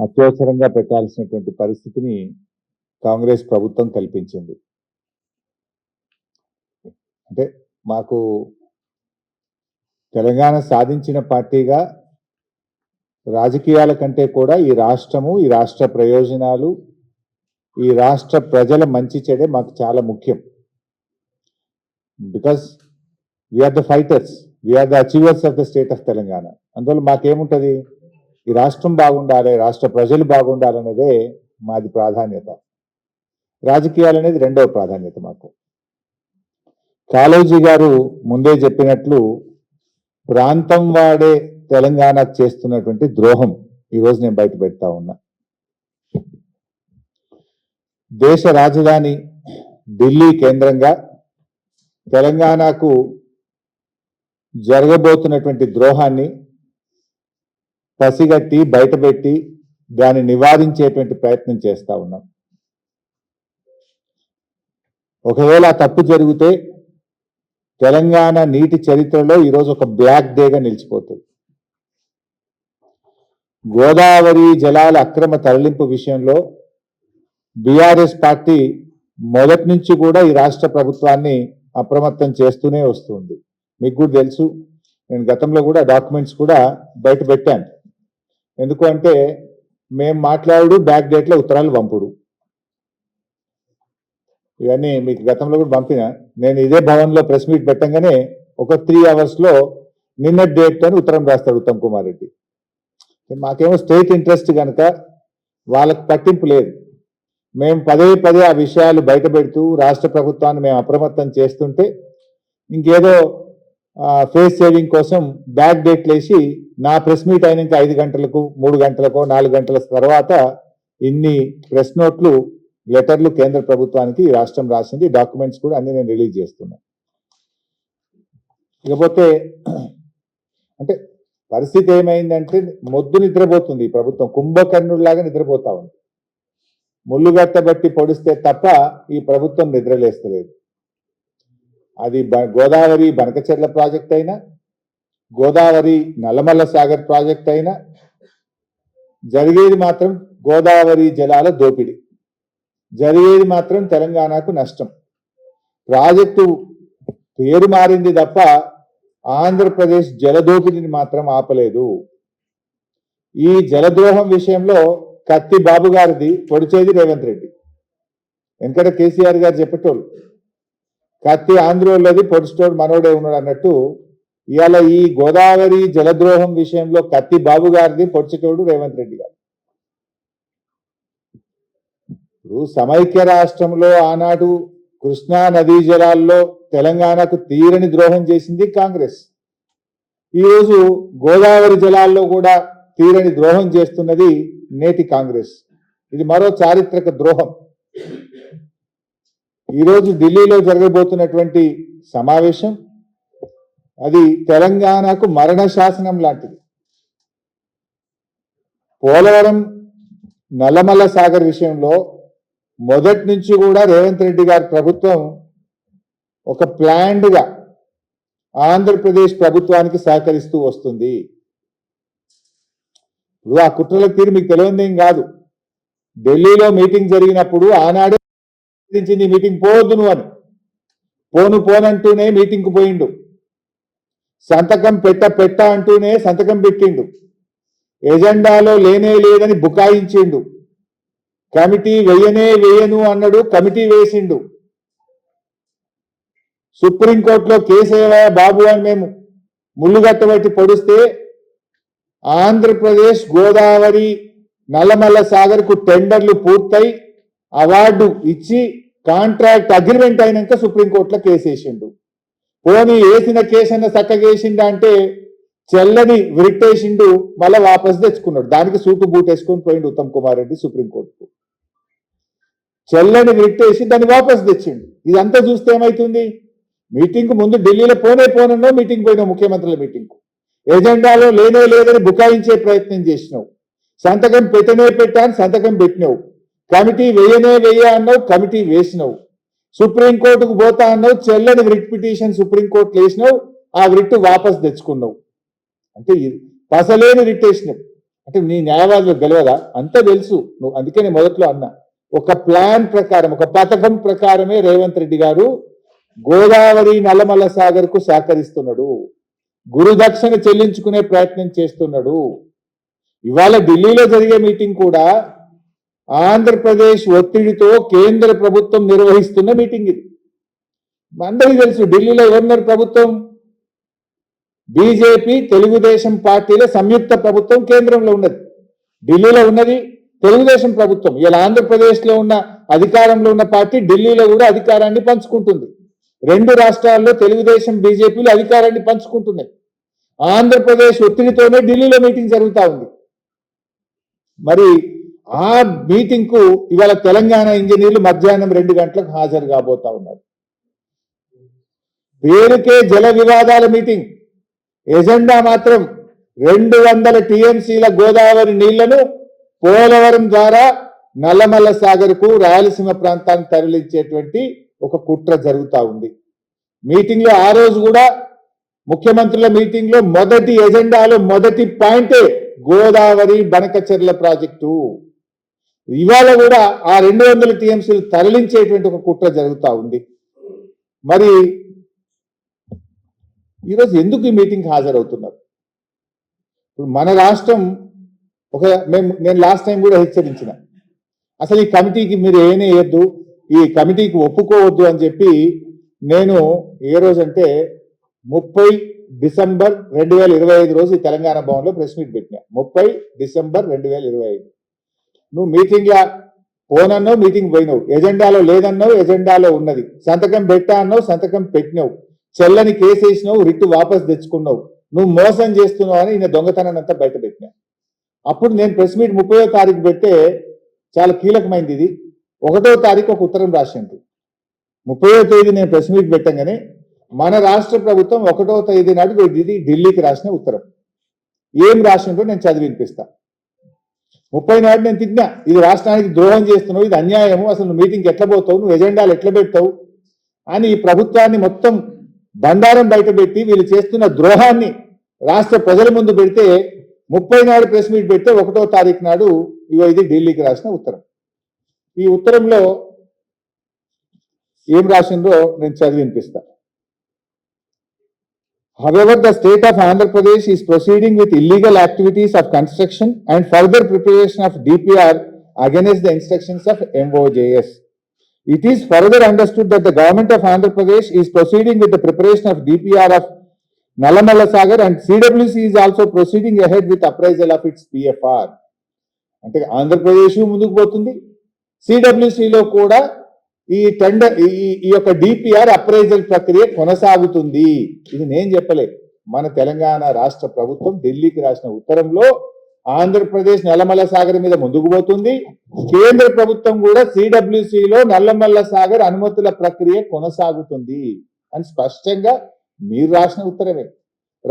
అత్యవసరంగా పెట్టాల్సినటువంటి పరిస్థితిని కాంగ్రెస్ ప్రభుత్వం కల్పించింది. అంటే మాకు తెలంగాణ సాధించిన పార్టీగా రాజకీయాల కంటే కూడా ఈ రాష్ట్రము, ఈ రాష్ట్ర ప్రయోజనాలు, ఈ రాష్ట్ర ప్రజల మంచి చెడే మాకు చాలా ముఖ్యం. Because we are the fighters, we are the achievers of the state of Telangana. అందువల్ల మాకేముంటుంది, ఈ రాష్ట్రం బాగుండాలి, రాష్ట్ర ప్రజలు బాగుండాలనేదే మాది ప్రాధాన్యత. రాజకీయాలు అనేది రెండవ ప్రాధాన్యత మాకు. కాళోజీ గారు ముందే చెప్పినట్లు ప్రాంతం వాడే తెలంగాణకు చేస్తున్నటువంటి ద్రోహం ఈరోజు నేను బయట పెడతా ఉన్నా. దేశ రాజధాని ఢిల్లీ కేంద్రంగా తెలంగాణకు జరగబోతున్నటువంటి ద్రోహాన్ని పసిగట్టి బయటపెట్టి దాన్ని నివారించేటువంటి ప్రయత్నం చేస్తా ఉన్నాం. ఒకవేళ ఆ తప్పు జరిగితే తెలంగాణ నీటి చరిత్రలో ఈరోజు ఒక బ్లాక్ డేగా నిలిచిపోతుంది. గోదావరి జలాల అక్రమ తరలింపు విషయంలో బీఆర్ఎస్ పార్టీ మొదటి నుంచి కూడా ఈ రాష్ట్ర ప్రభుత్వాన్ని అప్రమత్తం చేస్తూనే వస్తుంది. మీకు కూడా తెలుసు, నేను గతంలో కూడా డాక్యుమెంట్స్ కూడా బయట పెట్టాను. ఎందుకు అంటే మేము మాట్లాడు బ్యాక్ డేట్లో ఉత్తరాలు పంపుడు, ఇవన్నీ మీకు గతంలో కూడా పంపిన. నేను ఇదే భవన్లో ప్రెస్ మీట్ పెట్టంగానే ఒక 3 అవర్స్లో నిన్న డేట్ అని ఉత్తరం రాస్తాడు ఉత్తమ్ కుమార్ రెడ్డి. మాకేమో స్టేట్ ఇంట్రెస్ట్ కనుక వాళ్ళకు పట్టింపు లేదు. మేము పదే పదే ఆ విషయాలు బయట పెడుతూ రాష్ట్ర ప్రభుత్వాన్ని మేము అప్రమత్తం చేస్తుంటే ఇంకేదో ఫేస్ సేవింగ్ కోసం బ్యాక్ డేట్లు వేసి నా ప్రెస్ మీట్ అయినాక 5 గంటలకు 3 గంటలకో 4 గంటల తర్వాత ఇన్ని ప్రెస్ నోట్లు లెటర్లు కేంద్ర ప్రభుత్వానికి ఈ రాష్ట్రం రాసింది. డాక్యుమెంట్స్ కూడా అన్ని నేను రిలీజ్ చేస్తున్నా. ఇకపోతే అంటే పరిస్థితి ఏమైందంటే మొద్దు నిద్రపోతుంది ఈ ప్రభుత్వం, కుంభకర్ణుడిలాగా నిద్రపోతా ఉంది. ముళ్ళుగట్టబట్టి పొడిస్తే తప్ప ఈ ప్రభుత్వం నిద్రలేస్తలేదు. అది గోదావరి బనకచెర్ల ప్రాజెక్ట్ అయినా, గోదావరి నల్లమల్ల సాగర్ ప్రాజెక్ట్ అయినా జరిగేది మాత్రం గోదావరి జలాల దోపిడీ, జరిగేది మాత్రం తెలంగాణకు నష్టం. ప్రాజెక్టు పేరు మారింది తప్ప ఆంధ్రప్రదేశ్ జలదోపిడిని మాత్రం ఆపలేదు. ఈ జలద్రోహం విషయంలో కత్తి బాబు గారిది, పొడిచేది రేవంత్ రెడ్డి. ఎందుకంటే కేసీఆర్ గారు చెప్పేటోళ్ళు కత్తి ఆంధ్రోళ్ళది, పొడిచేటోడు మనోడే ఉన్నాడు అన్నట్టు ఇవాళ ఈ గోదావరి జలద్రోహం విషయంలో కత్తి బాబు గారిది, పొడిచేటోడు రేవంత్ రెడ్డి గారు. ఇప్పుడు సమైక్య రాష్ట్రంలో ఆనాడు కృష్ణా నదీ జలాల్లో తెలంగాణకు తీరని ద్రోహం చేసింది కాంగ్రెస్. ఈరోజు గోదావరి జలాల్లో కూడా తీరని ద్రోహం చేస్తున్నది నేటి కాంగ్రెస్. ఇది మరో చారిత్రక ద్రోహం. ఈరోజు ఢిల్లీలో జరగబోతున్నటువంటి సమావేశం అది తెలంగాణకు మరణ శాసనం లాంటిది. పోలవరం నల్లమల్ల సాగర్ విషయంలో మొదటి నుంచి కూడా రేవంత్ రెడ్డి గారి ప్రభుత్వం ఒక ప్లాన్డ్గా ఆంధ్రప్రదేశ్ ప్రభుత్వానికి సహకరిస్తూ వస్తుంది. ఇప్పుడు ఆ కుట్రల తీరు మీకు తెలియదేం కాదు. ఢిల్లీలో మీటింగ్ జరిగినప్పుడు ఆనాడే మీటింగ్ పోవద్దు నువ్వు అని, పోనంటూనే మీటింగ్కు పోయిండు. సంతకం పెట్ట అంటూనే సంతకం పెట్టిండు. ఎజెండాలో లేనే లేదని బుకాయించిండు. కమిటీ వేయను అన్నాడు, కమిటీ వేసిండు. సుప్రీంకోర్టులో కేసు ఏవా బాబు అని మేము ముళ్ళుగట్టబట్టి పొడిస్తే ఆంధ్రప్రదేశ్ గోదావరి నల్లమల్ల సాగర్కు టెండర్లు పూర్తయి అవార్డు ఇచ్చి కాంట్రాక్ట్ అగ్రిమెంట్ అయినాక సుప్రీంకోర్టులో కేసు వేసిండు. పోనీ వేసిన కేసు అన్న చక్కగేసిండు అంటే చెల్లని విరిట్టేసిండు, మళ్ళీ వాపసు తెచ్చుకున్నాడు. దానికి సూటు బూట్ వేసుకొని పోయిండు ఉత్తమ్ కుమార్ రెడ్డి సుప్రీంకోర్టుకు. చెల్లని విరిట్టేసి దాన్ని వాపసు తెచ్చిండు. ఇదంతా చూస్తే ఏమైతుంది, మీటింగ్ ముందు ఢిల్లీలో పోనో మీటింగ్ పోయినావు, ముఖ్యమంత్రుల మీటింగ్ ఎజెండాలో లేనే లేదని బుకాయించే ప్రయత్నం చేసినావు. సంతకం పెట్టాను, సంతకం పెట్టినావు. కమిటీ వేయ అన్నావు, కమిటీ వేసినావు. సుప్రీంకోర్టుకు పోతా అన్నావు, చెల్లని రిట్ పిటిషన్ సుప్రీంకోర్టులో వేసినావు, ఆ రిట్ వాపసు తెచ్చుకున్నావు. అంటే పసలేని రిట్ వేసినావు. అంటే నీ న్యాయవాదులకు తెలియదా? అంతా తెలుసు. నువ్వు అందుకే నేను మొదట్లో అన్నా, ఒక ప్లాన్ ప్రకారం, ఒక పథకం ప్రకారమే రేవంత్ రెడ్డి గారు గోదావరి నల్లమల్ల సాగర్ కు సహకరిస్తున్నాడు, గురుదక్షిణ చెల్లించుకునే ప్రయత్నం చేస్తున్నాడు. ఇవాళ ఢిల్లీలో జరిగే మీటింగ్ కూడా ఆంధ్రప్రదేశ్ ఒత్తిడితో కేంద్ర ప్రభుత్వం నిర్వహిస్తున్న మీటింగ్ ఇది. అందరికీ తెలుసు ఢిల్లీలో ఎవరున్నారు ప్రభుత్వం? బీజేపీ తెలుగుదేశం పార్టీల సంయుక్త ప్రభుత్వం కేంద్రంలో ఉన్నది. ఢిల్లీలో ఉన్నది తెలుగుదేశం ప్రభుత్వం. ఇలా ఆంధ్రప్రదేశ్ లో ఉన్న అధికారంలో ఉన్న పార్టీ ఢిల్లీలో కూడా అధికారాన్ని పంచుకుంటుంది. రెండు రాష్ట్రాల్లో తెలుగుదేశం బీజేపీలు అధికారాన్ని పంచుకుంటున్నాయి. ఆంధ్రప్రదేశ్ ఒత్తిడితోనే ఢిల్లీలో మీటింగ్ జరుగుతూ ఉంది. మరి ఆ మీటింగ్ కు ఇవాళ తెలంగాణ ఇంజనీర్లు మధ్యాహ్నం 2 గంటలకు హాజరు కాబోతా ఉన్నారు. పేరుకే జల వివాదాల మీటింగ్, ఎజెండా మాత్రం 200 టీఎంసీల గోదావరి నీళ్లను పోలవరం ద్వారా నల్లమల్ల సాగర్ కు రాయలసీమ ప్రాంతాన్ని తరలించేటువంటి ఒక కుట్ర జరుగుతూ ఉంది. మీటింగ్ లో ఆ రోజు కూడా ముఖ్యమంత్రుల మీటింగ్ లో మొదటి ఎజెండాలో మొదటి పాయింటే గోదావరి బనకచెర్ల ప్రాజెక్టు. ఇవాళ కూడా ఆ 200 టీఎంసీలు తరలించేటువంటి ఒక కుట్ర జరుగుతూ ఉంది. మరి ఈరోజు ఎందుకు ఈ మీటింగ్ హాజరవుతున్నారు? ఇప్పుడు మన రాష్ట్రం నేను లాస్ట్ టైం కూడా హెచ్చరించిన, అసలు ఈ కమిటీకి మీరు ఏనే వేయద్దు, ఈ కమిటీకి ఒప్పుకోవద్దు అని చెప్పి నేను ఏ రోజంటే 30 డిసెంబర్ 2025 రోజు ఈ తెలంగాణ భవన్లో ప్రెస్ మీట్ పెట్టినా. 30 డిసెంబర్ 2025 నువ్వు మీటింగ్లా పోనన్నావు, మీటింగ్ పోయినావు, ఎజెండాలో లేదన్నావు, ఎజెండాలో ఉన్నది, సంతకం పెట్టా అన్నావు, సంతకం పెట్టినావు, చెల్లని కేసు వేసినావు, రిట్టు వాపస్ తెచ్చుకున్నావు, నువ్వు మోసం చేస్తున్నావు అని ఈయన దొంగతనాన్ని అంతా బయట పెట్టినా. అప్పుడు నేను ప్రెస్ మీట్ 30వ తారీఖు పెడితే చాలా కీలకమైంది ఇది. 1వ తారీఖు ఒక ఉత్తరం రాసింది. 30వ తేదీ నేను ప్రెస్ మీట్ పెట్టంగానే మన రాష్ట్ర ప్రభుత్వం 1వ తేదీ నాడు ఇది ఢిల్లీకి రాసిన ఉత్తరం. ఏం రాసిందో నేను చదివి వినిపిస్తా. 30 నాడు నేను తిన్నా, ఇది రాష్ట్రానికి ద్రోహం చేస్తున్నావు, ఇది అన్యాయము, అసలు నువ్వు మీటింగ్కి ఎట్లా పోతావు, నువ్వు ఎజెండాలు ఎట్లా పెడతావు అని ఈ ప్రభుత్వాన్ని మొత్తం బండారం బయట పెట్టి వీళ్ళు చేస్తున్న ద్రోహాన్ని రాష్ట్ర ప్రజల ముందు పెడితే 30 నాడు ప్రెస్ మీట్ పెడితే 1వ తారీఖు నాడు ఇది ఢిల్లీకి రాసిన ఉత్తరం. ఈ ఉత్తరంలో ఏం రాసిందో నేను చదివి వినిపిస్తా. However, the state of Andhra Pradesh is proceeding with illegal activities of construction and further preparation of DPR against the instructions of MOJS. It is further understood that the government of Andhra Pradesh is proceeding with the preparation of DPR of Nallamalla Sagar and CWC is also proceeding ahead with appraisal of its PFR. అంటే ఆంధ్రప్రదేశ్ ముందుకు పోతుంది, సిడబ్ల్యూసిలో కూడా ఈ tender ఈ యొక్క DPR appraisal ప్రక్రియ కొనసాగుతుంది. ఇది నేను చెప్పలే, మన తెలంగాణ రాష్ట్ర ప్రభుత్వం ఢిల్లీకి రాసిన ఉత్తరంలో ఆంధ్రప్రదేశ్ నల్లమల్ల సాగర్ మీద ముందుకు పోతుంది, కేంద్ర ప్రభుత్వం కూడా సిడబ్ల్యూసిలో నల్లమల్ల సాగర్ అనుమతుల ప్రక్రియ కొనసాగుతుంది అని స్పష్టంగా మీరు రాసిన ఉత్తరమే.